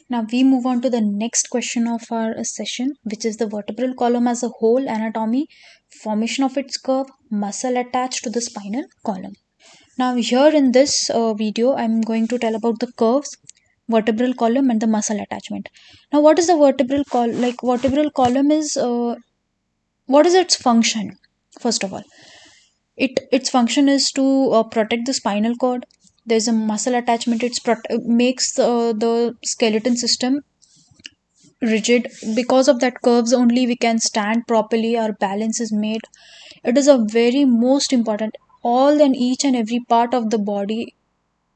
Now we move on to the next question of our session, which is the vertebral column as a whole anatomy, formation of its curve, muscle attached to the spinal column. Now here in this video, I'm going to tell about the curves, vertebral column and the muscle attachment. Now what is the vertebral column? Like vertebral column is, what is its function? First of all, its function is to protect the spinal cord. There's a muscle attachment. Makes the skeleton system rigid. Because of that curves only we can stand properly, our balance is made. It is a very most important. All and each and every part of the body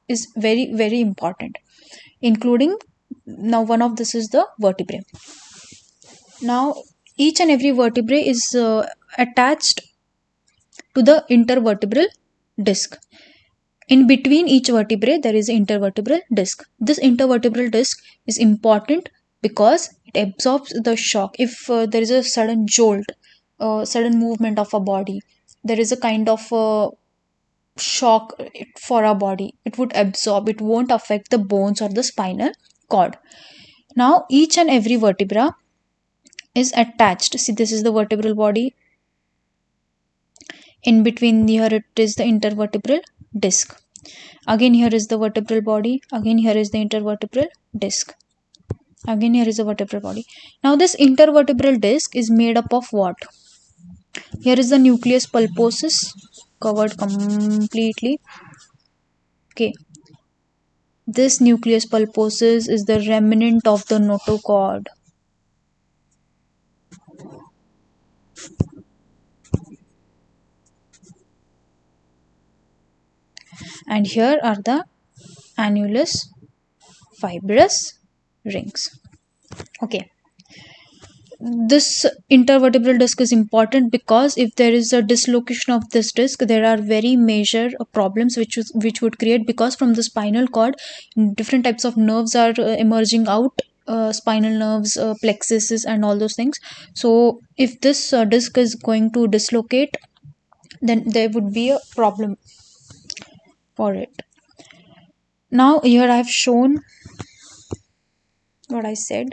is very important, including, now one of this is the vertebrae. Now each and every vertebrae is attached to the intervertebral disc. In between each vertebrae, there is an intervertebral disc. This intervertebral disc is important because it absorbs the shock. If there is a sudden jolt, sudden movement of a body, there is a kind of shock for our body. It would absorb, it won't affect the bones or the spinal cord. Now, each and every vertebra is attached. See, this is the vertebral body. In between here, it is the intervertebral disc. Again here is the vertebral body. Again here is the intervertebral disc. Again here is the vertebral body. Now this intervertebral disc is made up of what? Here is the nucleus pulposus covered completely. Okay. This nucleus pulposus is the remnant of the notochord. And here are the annulus fibrous rings. Okay. This intervertebral disc is important because if there is a dislocation of this disc, there are very major problems which would create, because from the spinal cord different types of nerves are emerging out, spinal nerves, plexuses and all those things. So if this disc is going to dislocate, then there would be a problem for it. Now here I have shown what I said.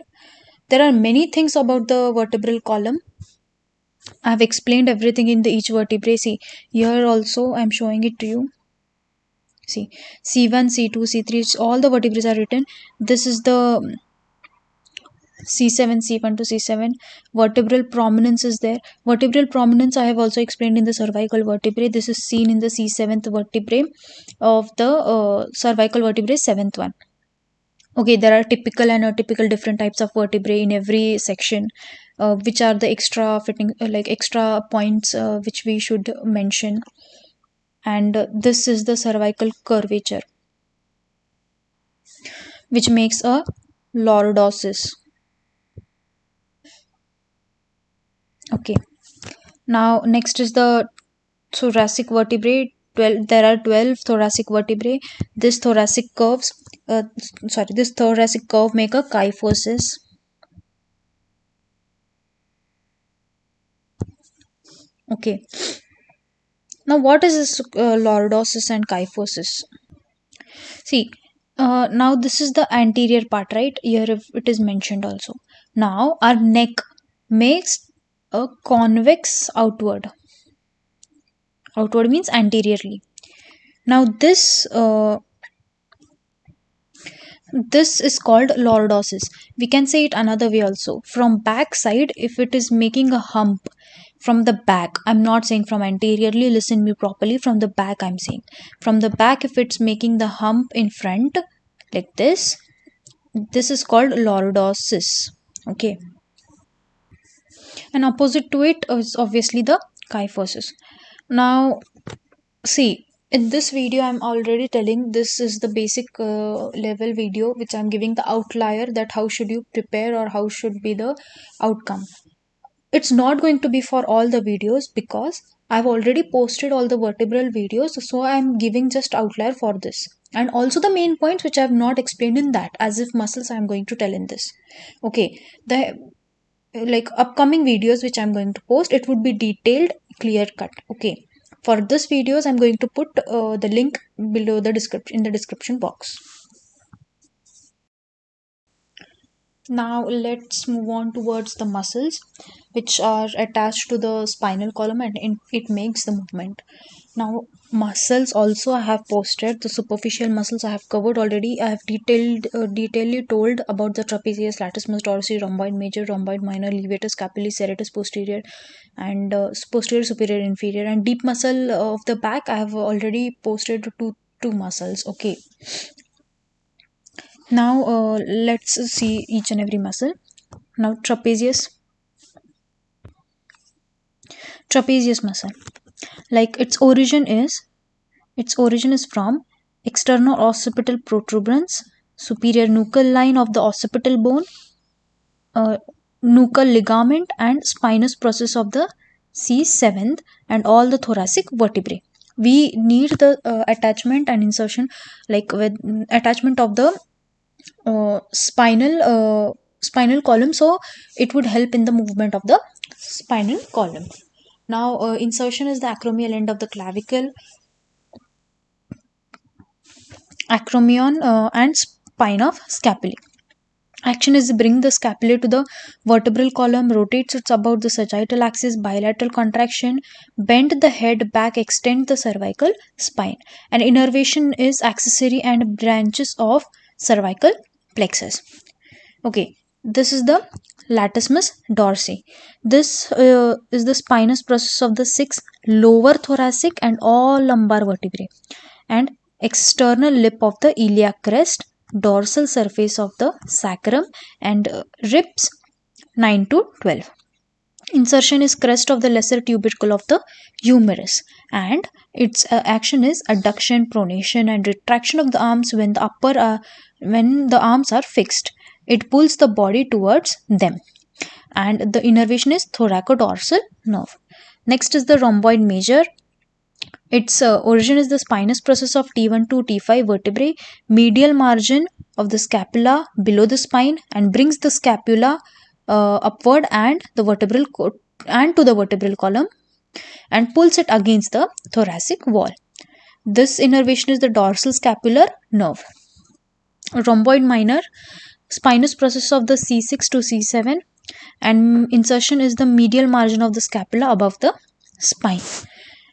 There are many things about the vertebral column. I have explained everything in the each vertebrae. See, here also I am showing it to you. See, C1, C2, C3, all the vertebrae are written. This is the C7, C1 to C7. Vertebral prominence is there. Vertebral prominence I have also explained in the cervical vertebrae. This is seen in the C7th vertebrae of the cervical vertebrae, 7th one. Okay, there are typical and atypical different types of vertebrae in every section, which are the extra fitting, like extra points which we should mention. And this is the cervical curvature, which makes a lordosis. Okay, now next is the thoracic vertebrae. 12, there are 12 thoracic vertebrae. This thoracic curves, this thoracic curve make a kyphosis. Okay. Now, what is this lordosis and kyphosis? See, now this is the anterior part, right? Here it is mentioned also. Now, our neck makes a convex outward. Outward means anteriorly. Now, this is called lordosis. We can say it another way also. From back side, if it is making a hump from the back, I'm not saying from anteriorly, listen me properly, from the back I'm saying. From the back, if it's making the hump in front like this is called lordosis. Okay. And opposite to it is obviously the kyphosis. Now, see, in this video I'm already telling this is the basic level video which I'm giving the outlier, that how should you prepare or how should be the outcome. It's not going to be for all the videos because I've already posted all the vertebral videos, so I'm giving just outlier for this, and also the main points which I have not explained in that, as if muscles I'm going to tell in this. Okay, the like upcoming videos which I'm going to post, it would be detailed, clear cut. Okay, for this videos I'm going to put the link below the description, in the description box. Now let's move on towards the muscles which are attached to the spinal column, and it makes the movement. Now muscles also I have posted. The superficial muscles I have covered already. I have detailedly told about the trapezius, latissimus dorsi, rhomboid major, rhomboid minor, levator scapulae, serratus posterior, and posterior superior inferior. And deep muscle of the back I have already posted two muscles. Okay, now let's see each and every muscle. Now trapezius muscle, like its origin is from external occipital protuberance, superior nuchal line of the occipital bone, uh, nuchal ligament, and spinous process of the C7th and all the thoracic vertebrae. We need the attachment and insertion, like with attachment of the spinal column, so it would help in the movement of the spinal column. Now insertion is the acromial end of the clavicle, acromion, and spine of scapulae. Action is bring the scapula to the vertebral column, rotates it about the sagittal axis, bilateral contraction, bend the head back, extend the cervical spine. And innervation is accessory and branches of cervical plexus. Okay, this is the latissimus dorsi. This is the spinous process of the six lower thoracic and all lumbar vertebrae, and external lip of the iliac crest, dorsal surface of the sacrum, and ribs 9 to 12. Insertion is crest of the lesser tubercle of the humerus, and its action is adduction, pronation, and retraction of the arms when the arms are fixed. It pulls the body towards them, and the innervation is thoracodorsal nerve. Next is the rhomboid major. Its origin is the spinous process of T1 to T5 vertebrae, medial margin of the scapula below the spine, and brings the scapula upward and to the vertebral column, and pulls it against the thoracic wall. This innervation is the dorsal scapular nerve. Rhomboid minor, spinous process of the C6 to C7, and insertion is the medial margin of the scapula above the spine.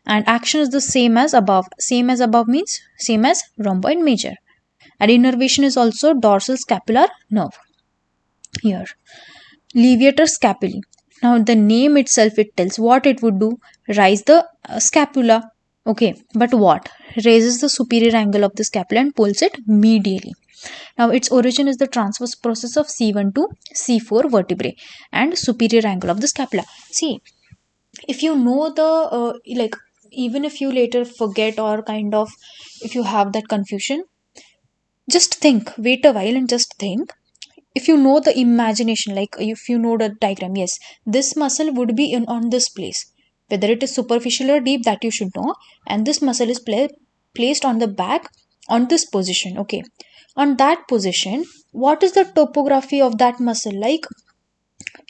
And action is the same as above. Same as above means same as rhomboid major. And innervation is also dorsal scapular nerve. Here, levator scapulae. Now the name itself, it tells what it would do. Raise the scapula. Okay, but what? Raises the superior angle of the scapula and pulls it medially. Now its origin is the transverse process of C1 to C4 vertebrae and superior angle of the scapula. See, if you know the like, even if you later forget, or kind of if you have that confusion, just think, wait a while and just think. If you know the imagination, like if you know the diagram, yes, this muscle would be in on this place, whether it is superficial or deep, that you should know. And this muscle is placed on the back on this position. Okay, on that position, what is the topography of that muscle like?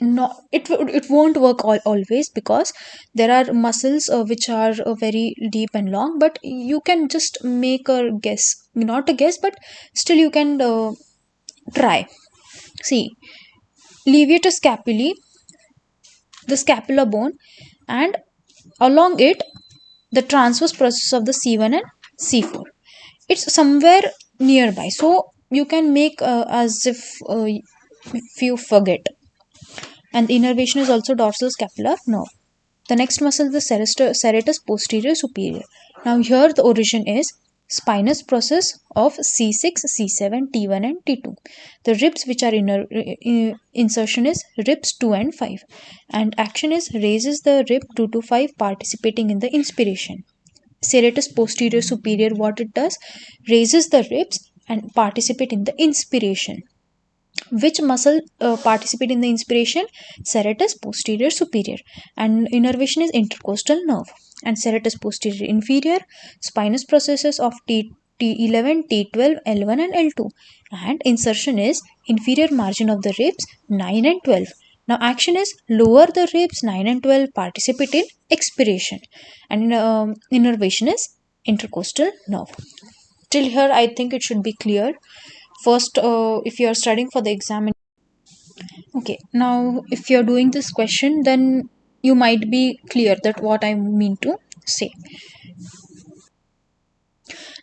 No, it won't work always, because there are muscles which are very deep and long, but you can just make a guess, not a guess, but still you can try. See, levator scapulae, the scapula bone, and along it the transverse process of the C1 and C4, it's somewhere nearby, so you can make as if you forget. And the innervation is also dorsal scapular nerve. The next muscle is the serratus posterior superior. Now here the origin is spinous process of C6, C7, T1 and T2. The ribs which are insertion is ribs 2 and 5, and action is raises the rib 2 to 5, participating in the inspiration. Serratus posterior superior, what it does, raises the ribs and participate in the inspiration. Which muscle participate in the inspiration? Serratus posterior superior. And innervation is intercostal nerve. And serratus posterior inferior, spinous processes of T11, T12, L1 and L2. And insertion is inferior margin of the ribs 9 and 12. Now action is lower the ribs 9 and 12, participate in expiration. And innervation is intercostal nerve. Till here I think it should be clear. First, if you are studying for the exam, Okay, now if you're doing this question, then you might be clear that what I mean to say.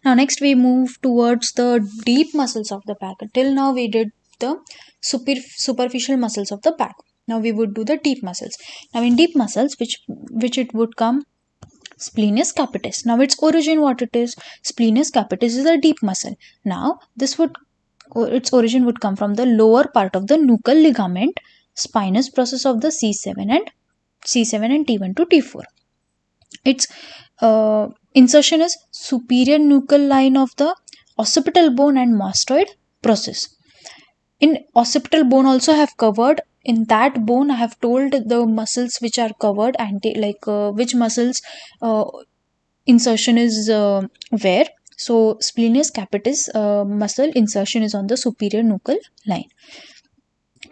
Now next we move towards the deep muscles of the back. Till now we did the superficial muscles of the back. Now we would do the deep muscles. Now in deep muscles, which it would come splenius capitis. Now its origin, what it is, splenius capitis is a deep muscle. Now this would its origin would come from the lower part of the nuchal ligament, spinous process of the C7 and T1 to T4. Its insertion is superior nuchal line of the occipital bone and mastoid process. In occipital bone also I have covered. In that bone I have told the muscles which are covered, which muscles insertion is where. So splenius capitis muscle insertion is on the superior nuchal line.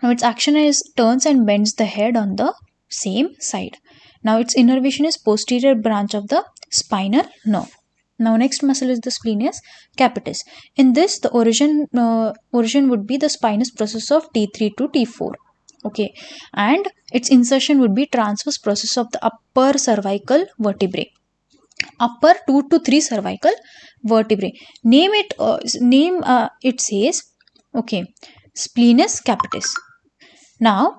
Now its action is turns and bends the head on the same side. Now its innervation is posterior branch of the spinal nerve. Now next muscle is the splenius capitis. In this the origin would be the spinous process of T3 to T4. Okay, and its insertion would be transverse process of the upper cervical vertebrae. Upper 2 to 3 cervical vertebrae. It says, okay, splenius capitis. Now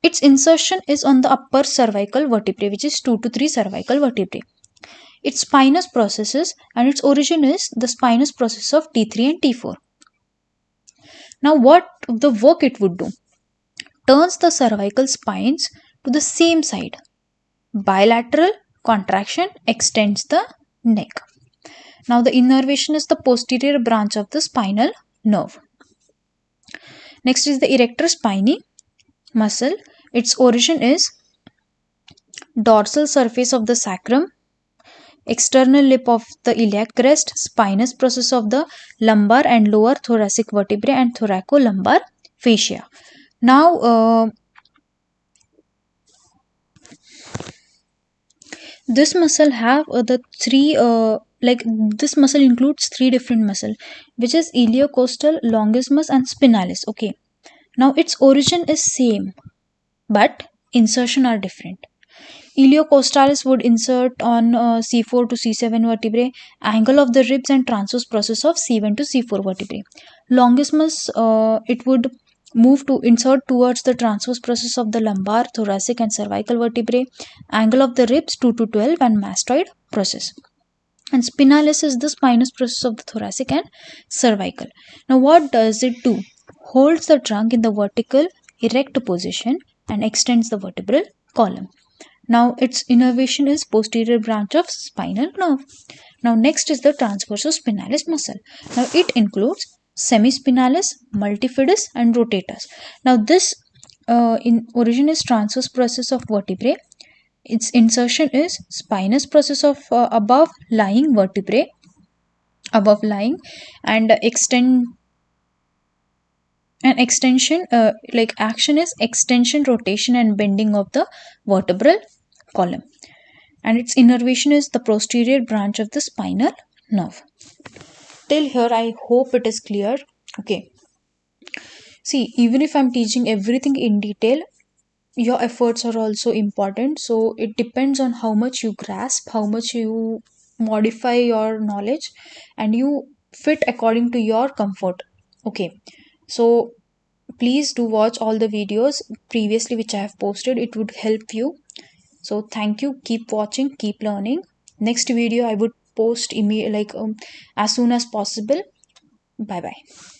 its insertion is on the upper cervical vertebrae, which is 2 to 3 cervical vertebrae. Its spinous processes and its origin is the spinous process of T3 and T4. Now what the work it would do? Turns the cervical spines to the same side. Bilateral contraction extends the neck. Now the innervation is the posterior branch of the spinal nerve. Next is the erector spinae muscle. Its origin is dorsal surface of the sacrum, external lip of the iliac crest, spinous process of the lumbar and lower thoracic vertebrae, and thoracolumbar fascia. Now this muscle have the three this muscle includes three different muscle, which is iliocostal, longissimus and spinalis. Okay, now its origin is same but insertion are different. Iliocostalis would insert on C4 to C7 vertebrae, angle of the ribs and transverse process of C1 to C4 vertebrae. Longissimus, it would move to insert towards the transverse process of the lumbar, thoracic and cervical vertebrae, angle of the ribs 2 to 12 and mastoid process. And spinalis is the spinous process of the thoracic and cervical. Now what does it do? Holds the trunk in the vertical erect position and extends the vertebral column. Now its innervation is posterior branch of spinal nerve. Now next is the transversus spinalis muscle. Now it includes semispinalis, multifidus and rotatus. Now this in origin is transverse process of vertebrae. Its insertion is spinous process of above lying vertebrae, and extension action is extension, rotation and bending of the vertebral column, and its innervation is the posterior branch of the spinal nerve. Till here I hope it is clear. Okay, see, even if I'm teaching everything in detail, your efforts are also important. So it depends on how much you grasp, how much you modify your knowledge, and you fit according to your comfort. Okay, so please do watch all the videos previously which I have posted. It would help you. So thank you. Keep watching, keep learning. Next video I would post as soon as possible. Bye bye.